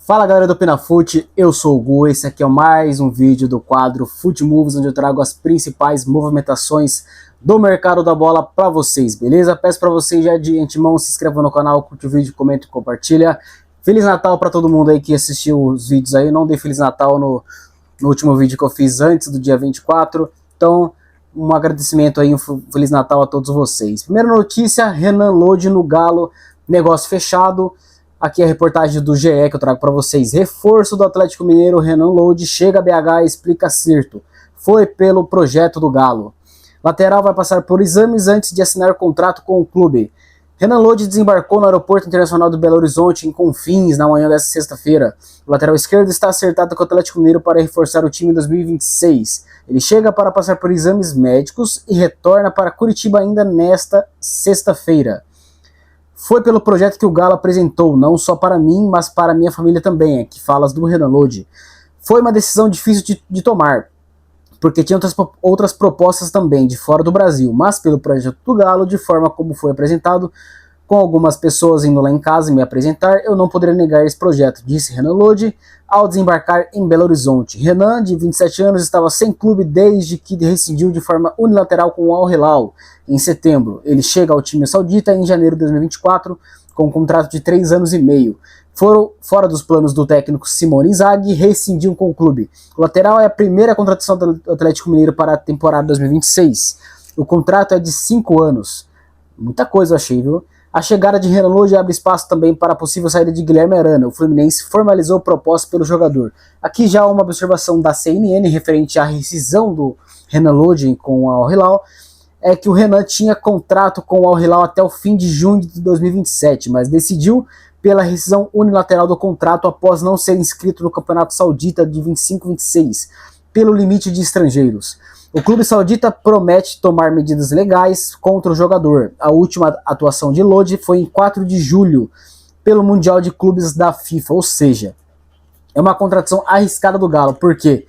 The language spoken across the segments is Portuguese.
Fala galera do Penafute, eu sou o Gu, esse aqui é mais um vídeo do quadro Fute Moves, onde eu trago as principais movimentações do mercado da bola para vocês, beleza? Peço para vocês já de antemão se inscrevam no canal, curte o vídeo, comenta e compartilha. Feliz Natal para todo mundo aí que assistiu os vídeos aí, não dei Feliz Natal no último vídeo que eu fiz antes do dia 24, então um agradecimento aí, um Feliz Natal a todos vocês. Primeira notícia, Renan Lodi no Galo, negócio fechado. Aqui é a reportagem do GE que eu trago para vocês. Reforço do Atlético Mineiro, Renan Lodi chega a BH e explica acerto. Foi pelo projeto do Galo. Lateral vai passar por exames antes de assinar contrato com o clube. Renan Lodi desembarcou no Aeroporto Internacional do Belo Horizonte em Confins na manhã desta sexta-feira. O lateral esquerdo está acertado com o Atlético Mineiro para reforçar o time em 2026. Ele chega para passar por exames médicos e retorna para Curitiba ainda nesta sexta-feira. Foi pelo projeto que o Galo apresentou, não só para mim, mas para minha família também, aqui falas do Renan Lodi. Foi uma decisão difícil de tomar, porque tinha outras propostas também de fora do Brasil, mas pelo projeto do Galo, de forma como foi apresentado, com algumas pessoas indo lá em casa me apresentar, eu não poderia negar esse projeto, disse Renan Lodi ao desembarcar em Belo Horizonte. Renan, de 27 anos, estava sem clube desde que rescindiu de forma unilateral com o Al Hilal em setembro. Ele chega ao time saudita em janeiro de 2024 com um contrato de 3 anos e meio. Fora dos planos do técnico Simone Inzaghi, rescindiu com o clube. O lateral é a primeira contratação do Atlético Mineiro para a temporada 2026. O contrato é de 5 anos. Muita coisa eu achei, viu? A chegada de Renan Lodi abre espaço também para a possível saída de Guilherme Arana. O Fluminense formalizou o propósito pelo jogador. Aqui já uma observação da CNN referente à rescisão do Renan Lodi com o Al Hilal, é que o Renan tinha contrato com o Al Hilal até o fim de junho de 2027, mas decidiu pela rescisão unilateral do contrato após não ser inscrito no Campeonato Saudita de 25-26, pelo limite de estrangeiros. O clube saudita promete tomar medidas legais contra o jogador. A última atuação de Lodi foi em 4 de julho, pelo Mundial de Clubes da FIFA, ou seja, é uma contratação arriscada do Galo, porque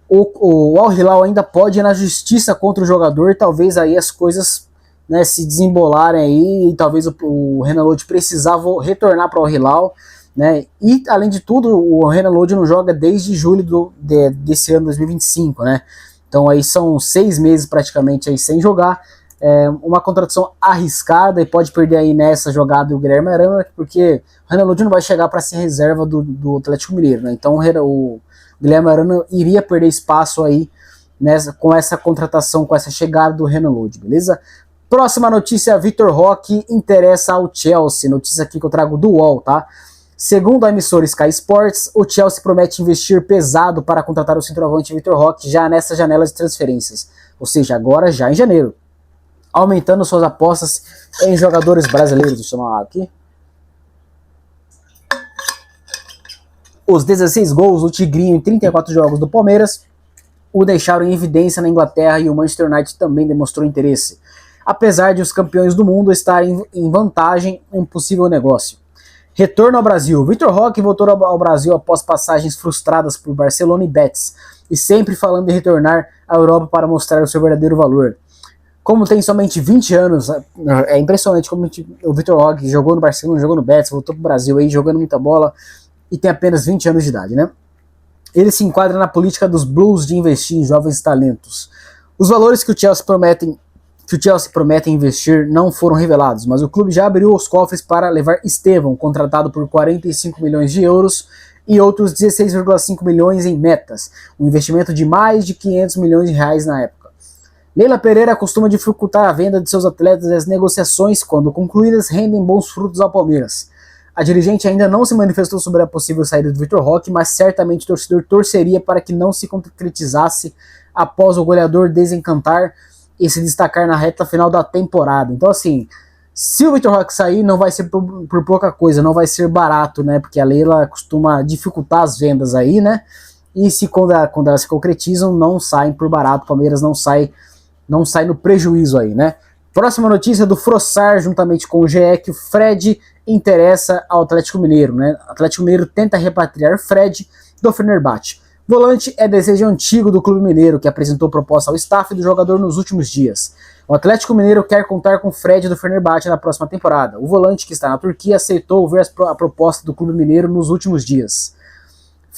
o Al Hilal ainda pode ir na justiça contra o jogador e talvez aí as coisas, né, se desembolarem aí e talvez o Renan Lodi precisava retornar para o Al Hilal, né? E além de tudo, o Renan Lodi não joga desde julho desse ano 2025, né? Então aí são 6 meses praticamente aí sem jogar. É uma contratação arriscada e pode perder aí nessa jogada o Guilherme Arana, porque o Renan Lodi não vai chegar para ser reserva do Atlético Mineiro, né? Então o Guilherme Arana iria perder espaço aí com essa contratação, com essa chegada do Renan Lodi, beleza? Próxima notícia, Vitor Roque interessa ao Chelsea. Notícia aqui que eu trago do UOL, tá? Segundo a emissora Sky Sports, o Chelsea promete investir pesado para contratar o centroavante Vitor Roque já nessa janela de transferências, ou seja, agora já em janeiro, aumentando suas apostas em jogadores brasileiros. Deixa eu chamar aqui. Os 16 gols do Tigrinho em 34 jogos do Palmeiras o deixaram em evidência na Inglaterra e o Manchester United também demonstrou interesse, apesar de os campeões do mundo estarem em vantagem em um possível negócio. Retorno ao Brasil. Vitor Roque voltou ao Brasil após passagens frustradas por Barcelona e Betis, e sempre falando em retornar à Europa para mostrar o seu verdadeiro valor. Como tem somente 20 anos, é impressionante como o Vitor Roque jogou no Barcelona, jogou no Betis, voltou para o Brasil aí jogando muita bola e tem apenas 20 anos de idade, né? Ele se enquadra na política dos Blues de investir em jovens talentos. Os valores que o Chelsea promete investir não foram revelados, mas o clube já abriu os cofres para levar Estevão, contratado por 45 milhões de euros e outros 16,5 milhões em metas, um investimento de mais de 500 milhões de reais na época. Leila Pereira costuma dificultar a venda de seus atletas e as negociações, quando concluídas, rendem bons frutos ao Palmeiras. A dirigente ainda não se manifestou sobre a possível saída do Vitor Roque, mas certamente o torcedor torceria para que não se concretizasse após o goleador desencantar e se destacar na reta final da temporada. Então assim, se o Vitor Roque sair, não vai ser por pouca coisa, não vai ser barato, né? Porque a Leila costuma dificultar as vendas aí, né? E quando elas se concretizam, não saem por barato, o Palmeiras não sai no prejuízo aí, né? Próxima notícia do Frossar, juntamente com o GE, que o Fred interessa ao Atlético Mineiro, né? O Atlético Mineiro tenta repatriar Fred do Fenerbahçe. Volante é desejo antigo do Clube Mineiro, que apresentou proposta ao staff do jogador nos últimos dias. O Atlético Mineiro quer contar com Fred do Fenerbahçe na próxima temporada. O volante, que está na Turquia, aceitou ver a proposta do Clube Mineiro nos últimos dias.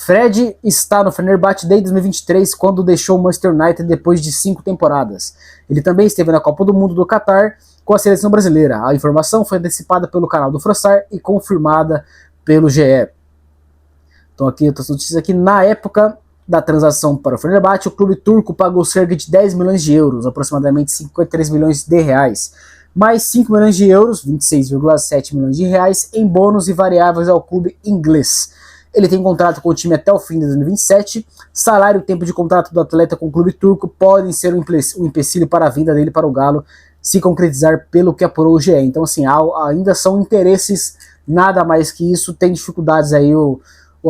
Fred está no Fenerbahçe desde 2023, quando deixou o Manchester United depois de 5 temporadas. Ele também esteve na Copa do Mundo do Catar com a seleção brasileira. A informação foi antecipada pelo canal do Frossar e confirmada pelo GE. Então aqui outras notícias aqui. Na época da transação para o Fenerbahçe, o clube turco pagou cerca de 10 milhões de euros, aproximadamente 53 milhões de reais, mais 5 milhões de euros, 26,7 milhões de reais, em bônus e variáveis ao clube inglês. Ele tem contrato com o time até o fim de 2027. Salário e tempo de contrato do atleta com o clube turco podem ser um empecilho para a vinda dele para o Galo, se concretizar pelo que apurou o GE. Então, assim, ainda são interesses, nada mais que isso. Tem dificuldades aí o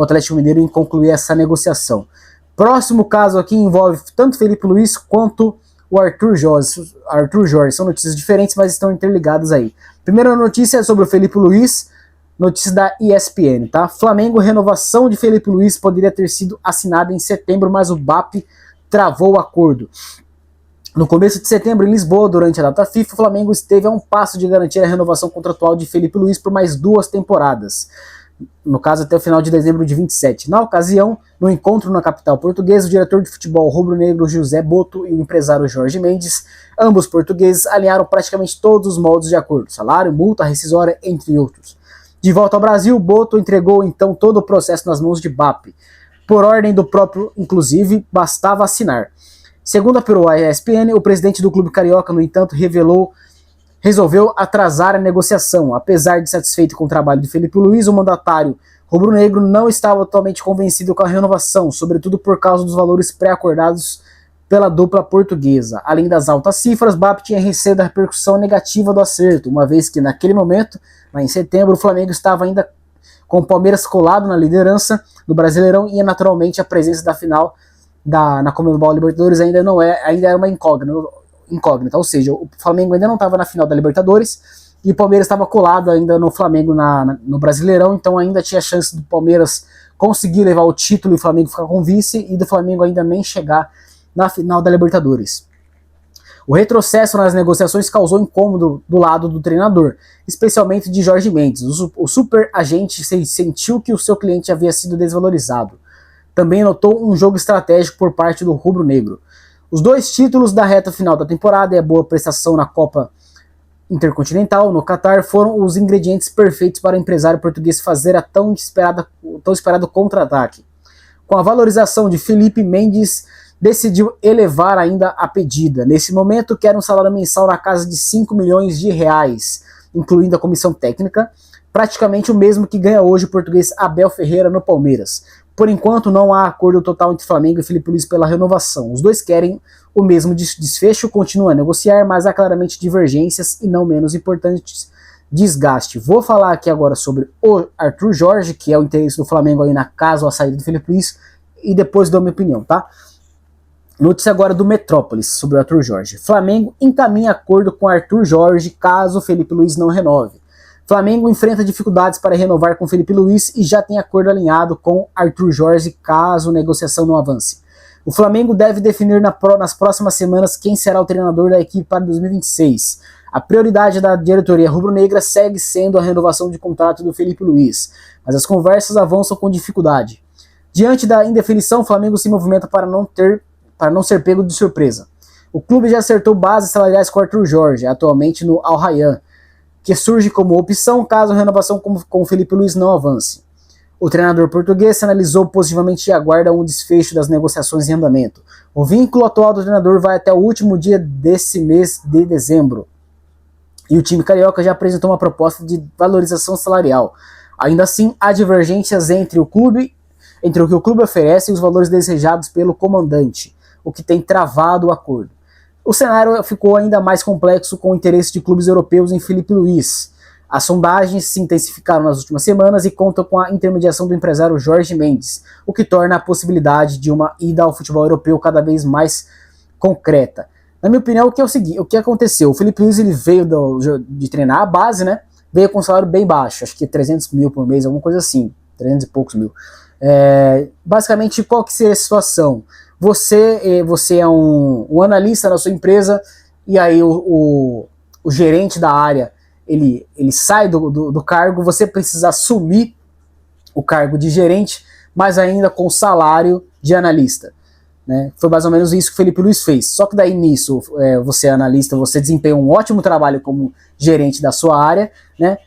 Atlético Mineiro em concluir essa negociação. Próximo caso aqui envolve tanto Felipe Luiz quanto o Arthur Jorge. São notícias diferentes, mas estão interligadas aí. Primeira notícia é sobre o Felipe Luiz. Notícia da ESPN, tá? Flamengo, renovação de Felipe Luiz poderia ter sido assinada em setembro, mas o BAP travou o acordo. No começo de setembro, em Lisboa, durante a data FIFA, o Flamengo esteve a um passo de garantir a renovação contratual de Felipe Luiz por mais 2 temporadas. No caso, até o final de dezembro de 27. Na ocasião, no encontro na capital portuguesa, o diretor de futebol rubro-negro José Boto e o empresário Jorge Mendes, ambos portugueses, alinharam praticamente todos os moldes de acordo: salário, multa, rescisória, entre outros. De volta ao Brasil, Boto entregou então todo o processo nas mãos de BAP. Por ordem do próprio, inclusive, bastava assinar. Segundo apurou a ESPN, o presidente do clube carioca, no entanto, resolveu atrasar a negociação. Apesar de satisfeito com o trabalho de Felipe Luiz, o mandatário rubro-negro não estava totalmente convencido com a renovação, sobretudo por causa dos valores pré-acordados pela dupla portuguesa. Além das altas cifras, BAP tinha receio da repercussão negativa do acerto, uma vez que naquele momento, lá em setembro, o Flamengo estava ainda com o Palmeiras colado na liderança do Brasileirão e naturalmente a presença da final na Conmebol Libertadores ainda era uma incógnita, ou seja, o Flamengo ainda não estava na final da Libertadores e o Palmeiras estava colado ainda no Flamengo no Brasileirão, então ainda tinha chance do Palmeiras conseguir levar o título e o Flamengo ficar com vice, e do Flamengo ainda nem chegar na final da Libertadores. O retrocesso nas negociações causou incômodo do lado do treinador, especialmente de Jorge Mendes. O super agente sentiu que o seu cliente havia sido desvalorizado. Também notou um jogo estratégico por parte do rubro-negro. Os 2 títulos da reta final da temporada e a boa prestação na Copa Intercontinental no Catar foram os ingredientes perfeitos para o empresário português fazer a tão esperado contra-ataque. Com a valorização de Felipe, Mendes decidiu elevar ainda a pedida. Nesse momento, quer um salário mensal na casa de 5 milhões de reais, incluindo a comissão técnica, praticamente o mesmo que ganha hoje o português Abel Ferreira no Palmeiras. Por enquanto, não há acordo total entre Flamengo e Felipe Luiz pela renovação. Os dois querem o mesmo desfecho, continuam a negociar, mas há claramente divergências e, não menos importantes, desgaste. Vou falar aqui agora sobre o Arthur Jorge, que é o interesse do Flamengo aí na caso a saída do Felipe Luiz, e depois dou minha opinião, tá? Notícia agora do Metrópolis sobre o Arthur Jorge. Flamengo encaminha acordo com Arthur Jorge caso Felipe Luiz não renove. Flamengo enfrenta dificuldades para renovar com Felipe Luiz e já tem acordo alinhado com Arthur Jorge caso a negociação não avance. O Flamengo deve definir nas próximas semanas quem será o treinador da equipe para 2026. A prioridade da diretoria rubro-negra segue sendo a renovação de contrato do Felipe Luiz, mas as conversas avançam com dificuldade. Diante da indefinição, o Flamengo se movimenta para não ser pego de surpresa. O clube já acertou bases salariais com Arthur Jorge, atualmente no Al Rayyan, que surge como opção caso a renovação com o Felipe Luiz não avance. O treinador português se analisou positivamente e aguarda um desfecho das negociações em andamento. O vínculo atual do treinador vai até o último dia desse mês de dezembro. E o time carioca já apresentou uma proposta de valorização salarial. Ainda assim, há divergências entre o que o clube oferece e os valores desejados pelo comandante, o que tem travado o acordo. O cenário ficou ainda mais complexo com o interesse de clubes europeus em Felipe Luiz. As sondagens se intensificaram nas últimas semanas e contam com a intermediação do empresário Jorge Mendes, o que torna a possibilidade de uma ida ao futebol europeu cada vez mais concreta. Na minha opinião, o que aconteceu? O Felipe Luiz ele veio de treinar a base, né? Veio com um salário bem baixo, acho que 300 mil por mês, alguma coisa assim, 300 e poucos mil. Basicamente, qual que seria a situação? Você é um analista na sua empresa e aí o gerente da área ele sai do cargo, você precisa assumir o cargo de gerente, mas ainda com salário de analista. Né? Foi mais ou menos isso que o Felipe Luiz fez. Só que daí nisso, você é analista, você desempenha um ótimo trabalho como gerente da sua área, né?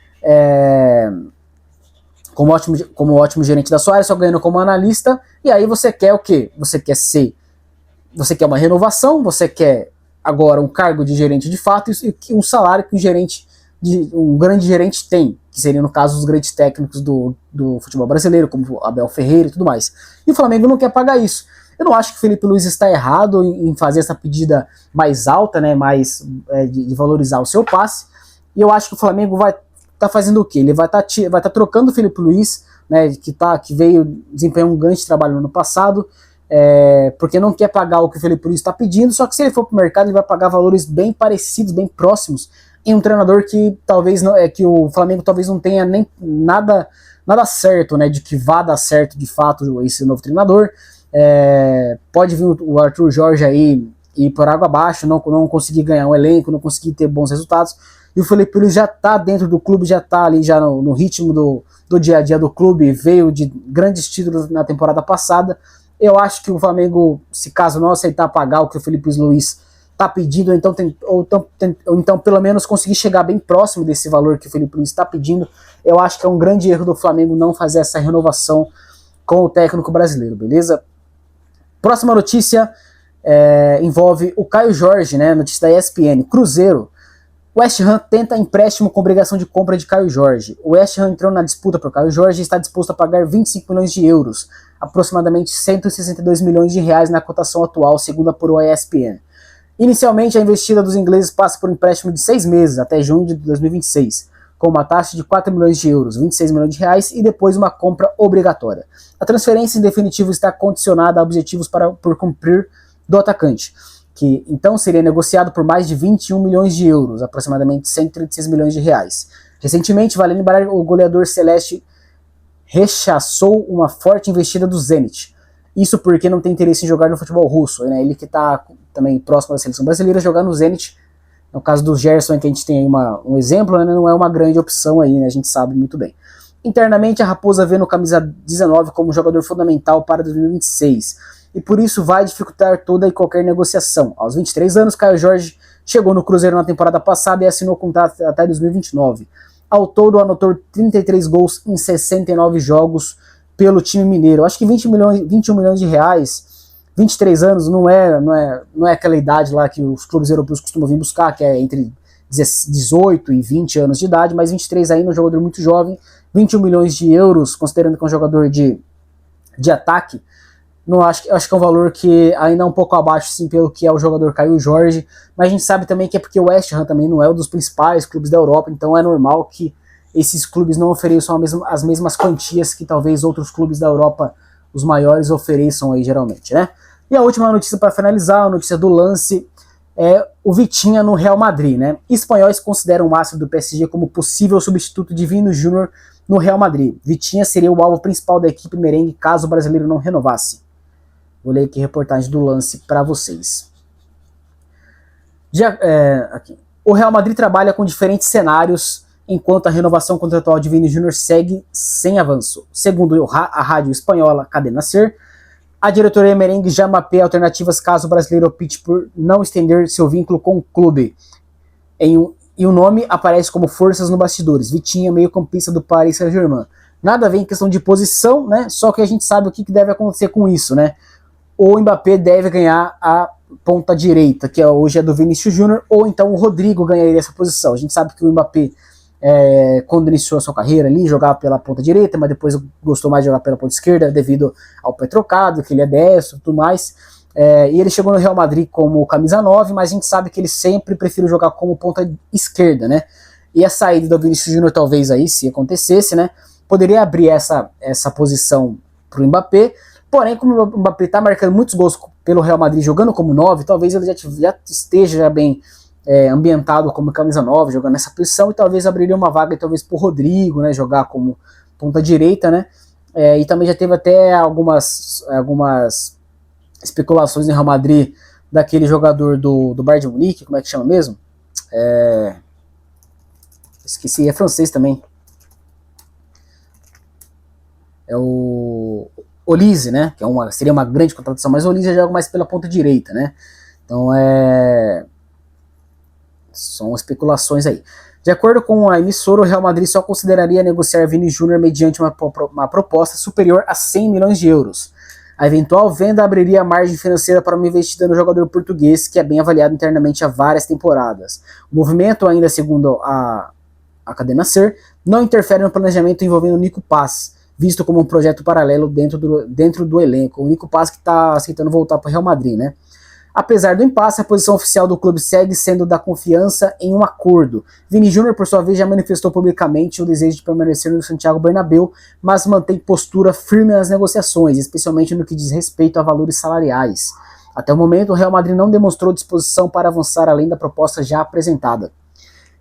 Como ótimo gerente da sua área, só ganhando como analista, e aí você quer o quê? Você quer uma renovação, você quer agora um cargo de gerente de fato e um salário que um grande gerente tem, que seria no caso os grandes técnicos do futebol brasileiro, como Abel Ferreira e tudo mais. E o Flamengo não quer pagar isso. Eu não acho que o Felipe Luiz está errado em fazer essa pedida mais alta, né, de valorizar o seu passe, e eu acho que o Flamengo vai estar fazendo o quê? Ele vai estar trocando o Felipe Luiz, né, que veio desempenhar um grande trabalho no ano passado, porque não quer pagar o que o Felipe Luiz está pedindo, só que se ele for para o mercado ele vai pagar valores bem parecidos, bem próximos, em um treinador que talvez não, que o Flamengo talvez não tenha nem nada certo, né, de que vá dar certo de fato esse novo treinador. Pode vir o Arthur Jorge aí ir por água abaixo, não conseguir ganhar um elenco, não conseguir ter bons resultados, e o Felipe Luiz já está dentro do clube, já está ali já no ritmo do dia a dia do clube, veio de grandes títulos na temporada passada. Eu acho que o Flamengo, se caso não aceitar pagar o que o Felipe Luiz está pedindo, ou então pelo menos conseguir chegar bem próximo desse valor que o Felipe Luiz está pedindo, eu acho que é um grande erro do Flamengo não fazer essa renovação com o técnico brasileiro, beleza? Próxima notícia envolve o Caio Jorge, né? Notícia da ESPN. Cruzeiro. O West Ham tenta empréstimo com obrigação de compra de Caio Jorge. O West Ham entrou na disputa por Caio Jorge e está disposto a pagar 25 milhões de euros, aproximadamente 162 milhões de reais na cotação atual, segundo apurou a ESPN. Inicialmente, a investida dos ingleses passa por um empréstimo de 6 meses, até junho de 2026, com uma taxa de 4 milhões de euros, 26 milhões de reais, e depois uma compra obrigatória. A transferência, em definitivo, está condicionada a objetivos por cumprir do atacante, que então seria negociado por mais de 21 milhões de euros, aproximadamente 136 milhões de reais. Recentemente, vale lembrar, o goleador celeste rechaçou uma forte investida do Zenit. Isso porque não tem interesse em jogar no futebol russo, né? Ele que está também próximo da seleção brasileira, jogar no Zenit. No caso do Gerson, que a gente tem aí um exemplo, né? Não é uma grande opção aí, né? A gente sabe muito bem. Internamente, a Raposa vê no camisa 19 como jogador fundamental para 2026, e por isso vai dificultar toda e qualquer negociação. Aos 23 anos, Caio Jorge chegou no Cruzeiro na temporada passada e assinou contrato até 2029. Ao todo, anotou 33 gols em 69 jogos pelo time mineiro. Acho que 21 milhões de reais, 23 anos, não é aquela idade lá que os clubes europeus costumam vir buscar, que é entre 18 e 20 anos de idade, mas 23 ainda é um jogador muito jovem. 21 milhões de euros, considerando que é um jogador de ataque, não acho que é um valor que ainda é um pouco abaixo, sim, pelo que é o jogador Caio Jorge, mas a gente sabe também que é porque o West Ham também não é um dos principais clubes da Europa, então é normal que esses clubes não ofereçam as mesmas quantias que talvez outros clubes da Europa, os maiores, ofereçam aí geralmente, né? E a última notícia para finalizar, a notícia do lance, é o Vitinha no Real Madrid, né? Espanhóis consideram o astro do PSG como possível substituto de Vinícius Júnior no Real Madrid. Vitinha seria o alvo principal da equipe merengue caso o brasileiro não renovasse. Vou ler aqui a reportagem do lance para vocês. Aqui. O Real Madrid trabalha com diferentes cenários enquanto a renovação contratual de Vini Júnior segue sem avanço. Segundo a rádio espanhola Cadena Ser, a diretoria merengue já mapeia alternativas caso o brasileiro opte por não estender seu vínculo com o clube. E o nome aparece como forças no bastidores. Vitinha, meio-campista do Paris Saint-Germain. Nada a ver em questão de posição, né? Só que a gente sabe o que deve acontecer com isso, né? O Mbappé deve ganhar a ponta direita, que hoje é do Vinícius Júnior, ou então o Rodrigo ganharia essa posição. A gente sabe que o Mbappé, quando iniciou a sua carreira ali, jogava pela ponta direita, mas depois gostou mais de jogar pela ponta esquerda devido ao pé trocado, que ele é destro e tudo mais. E ele chegou no Real Madrid como camisa 9, mas a gente sabe que ele sempre prefere jogar como ponta esquerda, né? E a saída do Vinícius Júnior, talvez aí, se acontecesse, né, poderia abrir essa posição para o Mbappé. Porém, como o Mbappé está marcando muitos gols pelo Real Madrid jogando como 9, talvez ele já esteja bem ambientado como camisa 9, jogando nessa posição, e talvez abriria uma vaga talvez para o Rodrigo, né, jogar como ponta direita, né? E também já teve até algumas especulações no Real Madrid daquele jogador do Bayern de Munique, como é que chama mesmo? Esqueci, é francês também. É o Olise, né? Que seria uma grande contratação, mas o Olise joga mais pela ponta direita, né? Então são especulações aí. De acordo com a emissora, o Real Madrid só consideraria negociar Vini Júnior mediante uma proposta superior a 100 milhões de euros. A eventual venda abriria margem financeira para uma investida no jogador português, que é bem avaliado internamente há várias temporadas. O movimento, ainda segundo a cadena SER, não interfere no planejamento envolvendo o Nico Paz, visto como um projeto paralelo dentro do elenco. O Nico Paz que está aceitando voltar para o Real Madrid, né? Apesar do impasse, a posição oficial do clube segue sendo da confiança em um acordo. Vini Júnior, por sua vez, já manifestou publicamente o desejo de permanecer no Santiago Bernabéu, mas mantém postura firme nas negociações, especialmente no que diz respeito a valores salariais. Até o momento, o Real Madrid não demonstrou disposição para avançar além da proposta já apresentada.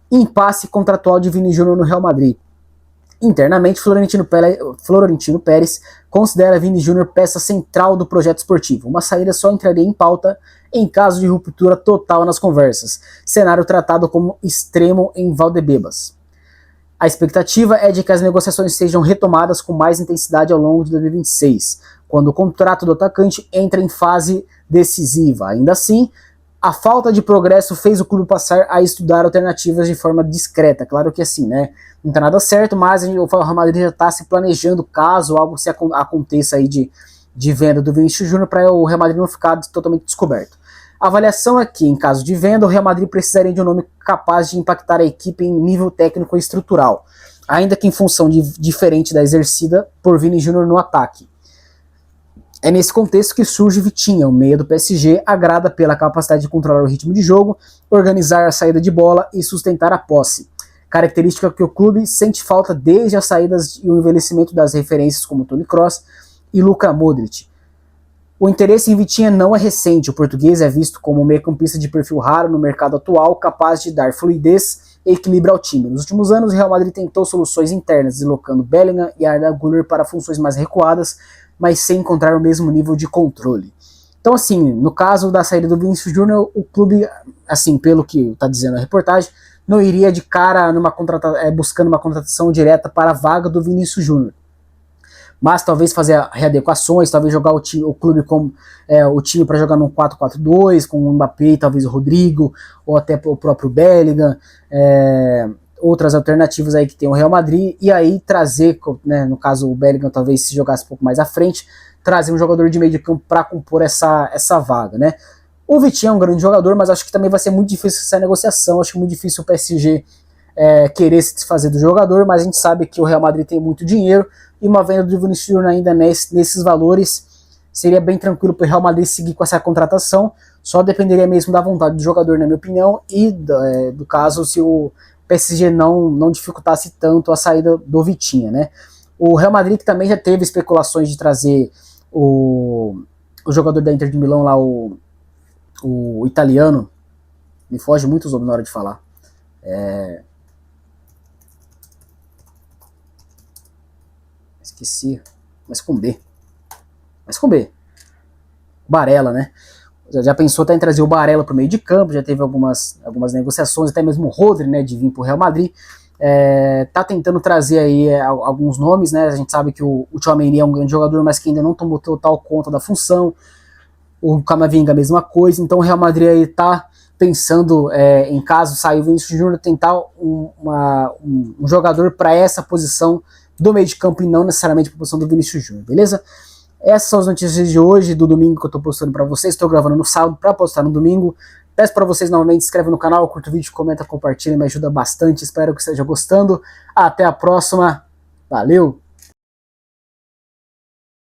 Impasse contratual de Vini Júnior no Real Madrid. Internamente, Florentino Pérez considera Vini Júnior peça central do projeto esportivo. Uma saída só entraria em pauta em caso de ruptura total nas conversas, cenário tratado como extremo em Valdebebas. A expectativa é de que as negociações sejam retomadas com mais intensidade ao longo de 2026, quando o contrato do atacante entra em fase decisiva. Ainda assim, a falta de progresso fez o clube passar a estudar alternativas de forma discreta. Claro que assim, né? Não tá nada certo, mas o Real Madrid já está se planejando caso algo se aconteça aí de venda do Vinícius Júnior para o Real Madrid não ficar totalmente descoberto. A avaliação é que, em caso de venda, o Real Madrid precisaria de um nome capaz de impactar a equipe em nível técnico e estrutural, ainda que em função diferente da exercida por Vini Júnior no ataque. É nesse contexto que surge Vitinha, o meia do PSG, agrada pela capacidade de controlar o ritmo de jogo, organizar a saída de bola e sustentar a posse, característica que o clube sente falta desde as saídas e o envelhecimento das referências como Toni Kroos e Luka Modric. O interesse em Vitinha não é recente, o português é visto como um meio-campista de perfil raro no mercado atual, capaz de dar fluidez e equilíbrio ao time. Nos últimos anos, o Real Madrid tentou soluções internas, deslocando Bellingham e Arda Güler para funções mais recuadas, mas sem encontrar o mesmo nível de controle. Então, assim, no caso da saída do Vinícius Júnior, o clube, assim, pelo que está dizendo a reportagem, não iria de cara buscando uma contratação direta para a vaga do Vinícius Júnior. Mas talvez fazer readequações, talvez jogar o clube com o time para jogar num 4-4-2, com o Mbappé e talvez o Rodrigo, ou até o próprio Bellingham, outras alternativas aí que tem o Real Madrid, e aí trazer, né, no caso o Bellingham talvez se jogasse um pouco mais à frente, trazer um jogador de meio de campo para compor essa vaga, né? O Vitinho é um grande jogador, mas acho que também vai ser muito difícil essa negociação, acho que muito difícil o PSG querer se desfazer do jogador, mas a gente sabe que o Real Madrid tem muito dinheiro, e uma venda do Vinícius Júnior ainda nesses valores seria bem tranquilo para o Real Madrid seguir com essa contratação, só dependeria mesmo da vontade do jogador, na minha opinião, e do caso se o PSG não dificultasse tanto a saída do Vitinha, né? O Real Madrid que também já teve especulações de trazer o jogador da Inter de Milão lá, o italiano, me foge muito os nomes na hora de falar, esqueci, mas com B, Barella, né? Já pensou até em trazer o Barella para o meio de campo, já teve algumas negociações, até mesmo o Rodri, né, de vir para o Real Madrid, tá tentando trazer aí alguns nomes, né? A gente sabe que o Tchouaméni é um grande jogador, mas que ainda não tomou total conta da função, o Camavinga a mesma coisa, então o Real Madrid aí tá pensando, em caso sair o Vinícius Júnior, tentar um jogador para essa posição do meio de campo e não necessariamente para a posição do Vinícius Júnior, beleza? Essas são as notícias de hoje, do domingo, que eu estou postando para vocês. Estou gravando no sábado para postar no domingo. Peço para vocês novamente, se inscreve no canal, curta o vídeo, comenta, compartilha, me ajuda bastante. Espero que esteja gostando. Até a próxima. Valeu!